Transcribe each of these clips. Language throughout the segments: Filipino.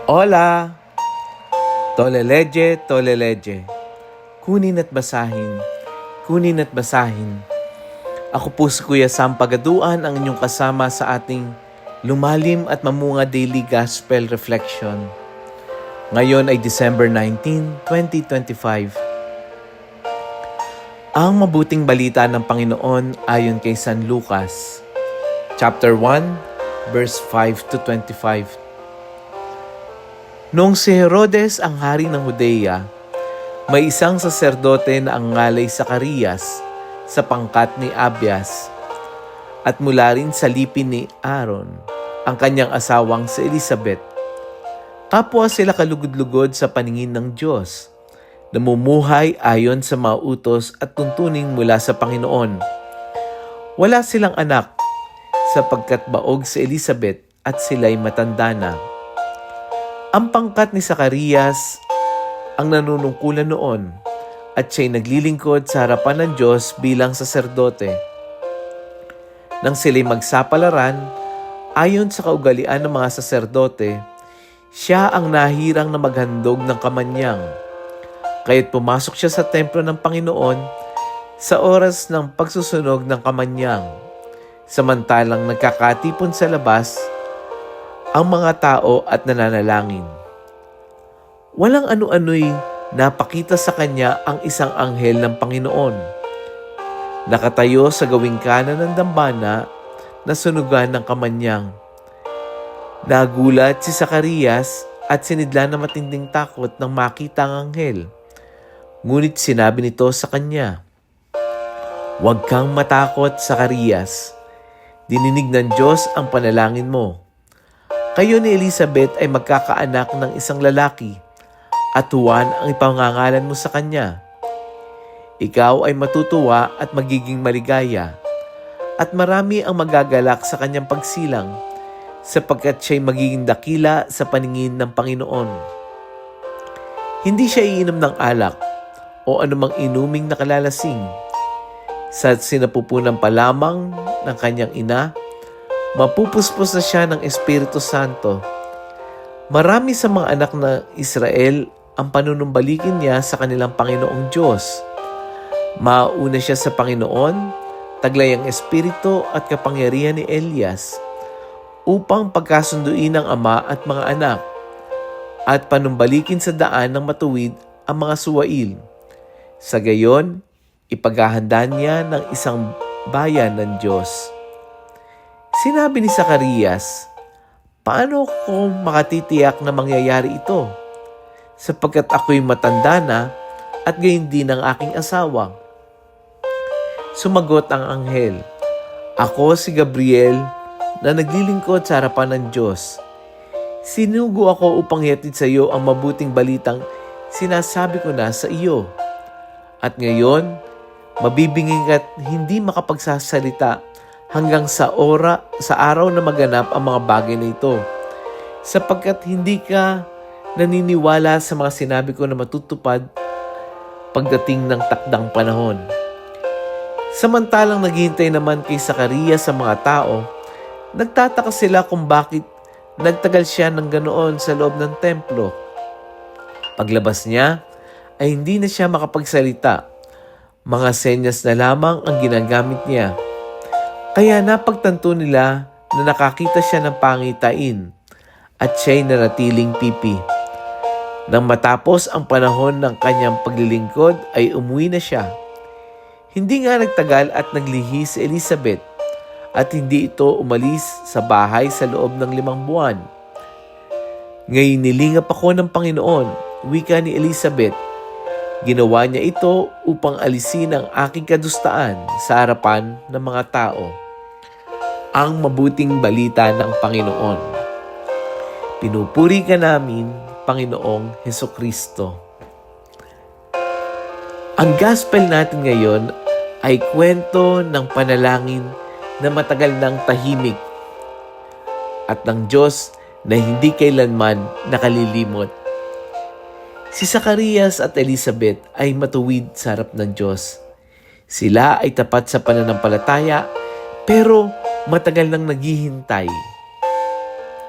Hola! Toleleje, toleleje. Kunin at basahin, kunin at basahin. Ako po si Kuya Sam Pagaduan, ang inyong kasama sa ating lumalim at mamunga daily gospel reflection. Ngayon ay December 19, 2025. Ang mabuting balita ng Panginoon ayon kay San Lucas, chapter 1, verse 5 to 25. Noong si Herodes ang hari ng Judea, may isang saserdote na ang ngalay Zacarias sa pangkat ni Abias at mula rin sa lipin ni Aaron, ang kanyang asawang si Elizabeth. Kapwa sila kalugod-lugod sa paningin ng Diyos, namumuhay ayon sa mga utos at tuntunin mula sa Panginoon. Wala silang anak sapagkat baog si Elizabeth at sila'y matanda na. Ang pangkat ni Zacarias ang nanunungkulan noon at siya'y naglilingkod sa harapan ng Diyos bilang saserdote. Nang sila'y magsapalaran, ayon sa kaugalian ng mga saserdote, siya ang nahirang na maghandog ng kamanyang. Kaya't pumasok siya sa templo ng Panginoon sa oras ng pagsusunog ng kamanyang, samantalang nagkakatipon sa labas ang mga tao at nananalangin. Walang ano-ano'y napakita sa kanya ang isang anghel ng Panginoon. Nakatayo sa gawing kanan ng dambana na sunugan ng kamanyang. Nagulat si Zacarias at sinidla na matinding takot nang makita ang anghel. Ngunit sinabi nito sa kanya, "Huwag kang matakot, Zacarias. Dininig ng Diyos ang panalangin mo. Kayo ni Elizabeth ay magkakaanak ng isang lalaki at Juan ang ipangangalan mo sa kanya. Ikaw ay matutuwa at magiging maligaya at marami ang magagalak sa kanyang pagsilang sapagkat siya'y magiging dakila sa paningin ng Panginoon. Hindi siya iinom ng alak o anumang inuming nakalalasing. Sa sinapupunan pa lamang ng kanyang ina, mapupuspos na siya ng Espiritu Santo. Marami sa mga anak na Israel ang panunumbalikin niya sa kanilang Panginoong Diyos. Mauna siya sa Panginoon, taglay ang Espiritu at kapangyarihan ni Elias, upang pagkasunduin ng ama at mga anak, at panumbalikin sa daan ng matuwid ang mga suwail. Sa gayon, ipaghahanda niya ng isang bayan ng Diyos." Sinabi ni Zacarias, "Paano ko makatitiyak na mangyayari ito? Sapagkat ako'y matanda na at gayon din ang aking asawa." Sumagot ang anghel, "Ako si Gabriel na naglilingkod sa harapan ng Diyos. Sinugo ako upang ihatid sa iyo ang mabuting balitang sinasabi ko na sa iyo. At ngayon, mabibinging ka't hindi makapagsasalita hanggang sa araw na maganap ang mga bagay na ito, sapagkat hindi ka naniniwala sa mga sinabi ko na matutupad pagdating ng takdang panahon." Samantalang naghihintay naman kay Zacarias sa mga tao, nagtataka sila kung bakit nagtagal siya ng ganoon sa loob ng templo. Paglabas niya ay hindi na siya makapagsalita. Mga senyas na lamang ang ginagamit niya. Kaya napagtanto nila na nakakita siya ng pangitain at siya'y nanatiling pipi. Nang matapos ang panahon ng kanyang paglilingkod ay umuwi na siya. Hindi nga nagtagal at naglihi si Elizabeth at hindi ito umalis sa bahay sa loob ng 5 buwan. "Ngayon nilingap ako ng Panginoon," wika ni Elizabeth. "Ginawa niya ito upang alisin ang aking kadustaan sa harapan ng mga tao." Ang mabuting balita ng Panginoon. Pinupuri ka namin, Panginoong Hesukristo. Ang gospel natin ngayon ay kwento ng panalangin na matagal nang tahimik at ng Diyos na hindi kailanman nakalilimot. Si Zacarias at Elizabeth ay matuwid sa harap ng Diyos. Sila ay tapat sa pananampalataya pero matagal nang naghihintay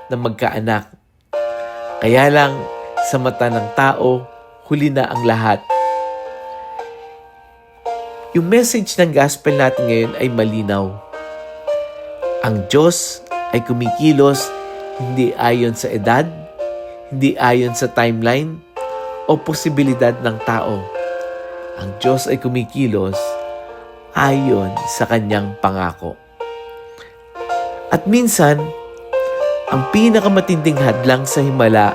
na magkaanak. Kaya lang, sa mata ng tao, huli na ang lahat. Yung message ng gospel natin ngayon ay malinaw. Ang Diyos ay kumikilos hindi ayon sa edad, hindi ayon sa timeline, o posibilidad ng tao. Ang Diyos ay kumikilos ayon sa kanyang pangako. At minsan, ang pinakamatinding hadlang sa himala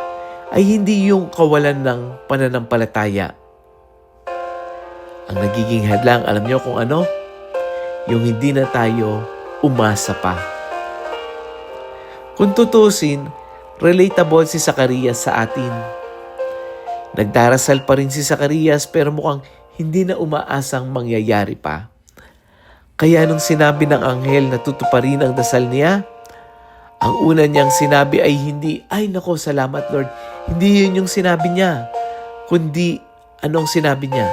ay hindi yung kawalan ng pananampalataya. Ang nagiging hadlang, alam niyo kung ano? Yung hindi na tayo umasa pa. Kung tutusin, relatable si Zacarias sa atin. Nagdarasal pa rin si Zacarias pero mukhang hindi na umaasang mangyayari pa. Kaya nung sinabi ng anghel na tutuparin ang dasal niya, ang una niyang sinabi ay hindi, "Ay nako, salamat Lord." Hindi yun yung sinabi niya. Kundi, anong sinabi niya?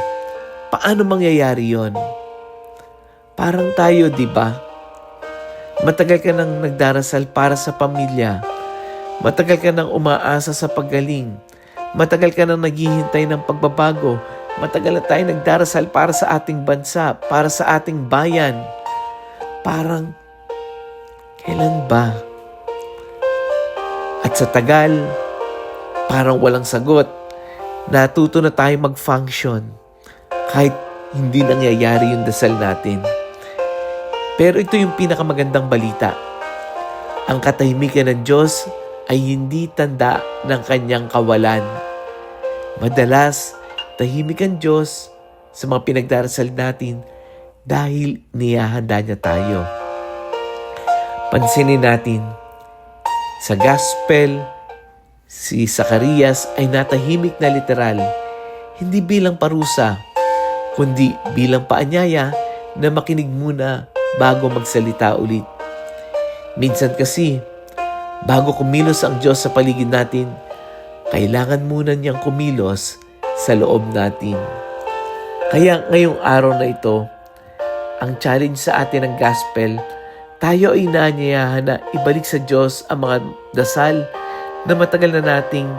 Paano mangyayari yon? Parang tayo, di ba? Matagal ka nang nagdarasal para sa pamilya. Matagal ka nang umaasa sa paggaling. Matagal ka nang naghihintay ng pagbabago. Matagal na tayo nagdarasal para sa ating bansa, para sa ating bayan. Parang, kailan ba? At sa tagal, parang walang sagot. Natuto na tayo mag-function kahit hindi nangyayari yung dasal natin. Pero ito yung pinakamagandang balita. Ang katahimikan ng Diyos ay hindi tanda ng kanyang kawalan. Madalas, tahimik ang Diyos sa mga pinagdarasal natin dahil niyahanda niya tayo. Pansinin natin, sa gospel, si Zacarias ay natahimik na literal, hindi bilang parusa, kundi bilang paanyaya na makinig muna bago magsalita ulit. Minsan kasi, bago kumilos ang Diyos sa paligid natin, kailangan muna niyang kumilos sa loob natin. Kaya ngayong araw na ito, ang challenge sa atin ng gospel, tayo ay inaanyayahan na ibalik sa Diyos ang mga dasal na matagal na nating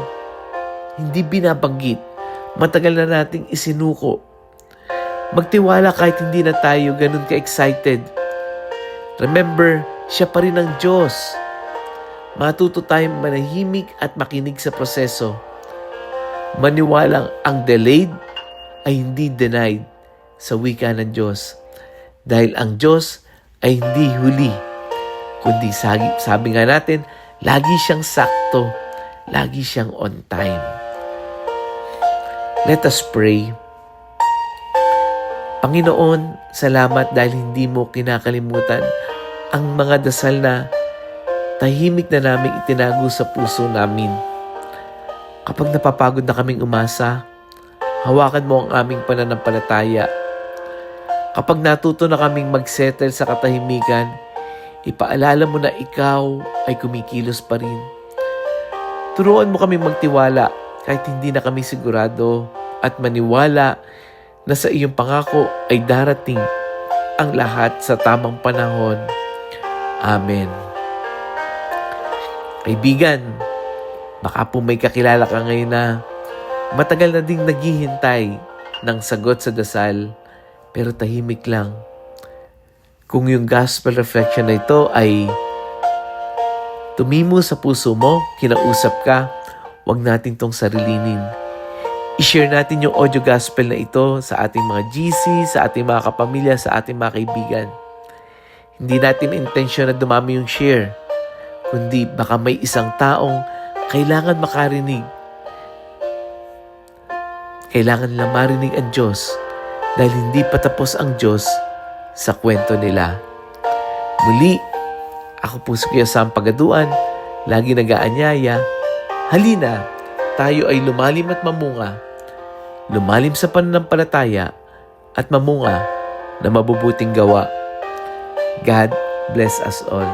hindi binabanggit, matagal na nating isinuko. Magtiwala kahit hindi na tayo ganun ka-excited. Remember, siya pa rin ang Diyos. Matuto tayong manahimik at makinig sa proseso. Maniwalang ang delayed ay hindi denied sa wika ng Diyos. Dahil ang Diyos ay hindi huli, kundi sabi nga natin, lagi siyang sakto, lagi siyang on time. Let us pray. Panginoon, salamat dahil hindi mo kinakalimutan ang mga dasal na tahimik na naming itinago sa puso namin. Kapag napapagod na kaming umasa, hawakan mo ang aming pananampalataya. Kapag natuto na kaming mag-settle sa katahimikan, ipaalala mo na ikaw ay kumikilos pa rin. Turuan mo kaming magtiwala kahit hindi na kami sigurado at maniwala na sa iyong pangako ay darating ang lahat sa tamang panahon. Amen. Kaibigan, baka po may kakilala ka ngayon na matagal na ding naghihintay ng sagot sa dasal, pero tahimik lang. Kung yung gospel reflection na ito ay tumimo sa puso mo, kinausap ka, huwag natin tong sarilinin. I-share natin yung audio gospel na ito sa ating mga GC, sa ating mga kapamilya, sa ating mga kaibigan. Hindi natin intensyon na dumami yung share, kundi baka may isang taong kailangan makarinig. Kailangan lang marinig ang Diyos dahil hindi pa tapos ang Diyos sa kwento nila. Muli, ako po si Kuya Sam Pagaduan, lagi nag-aanyaya. Halina, tayo ay lumalim at mamunga. Lumalim sa pananampalataya at mamunga na mabubuting gawa. God bless us all.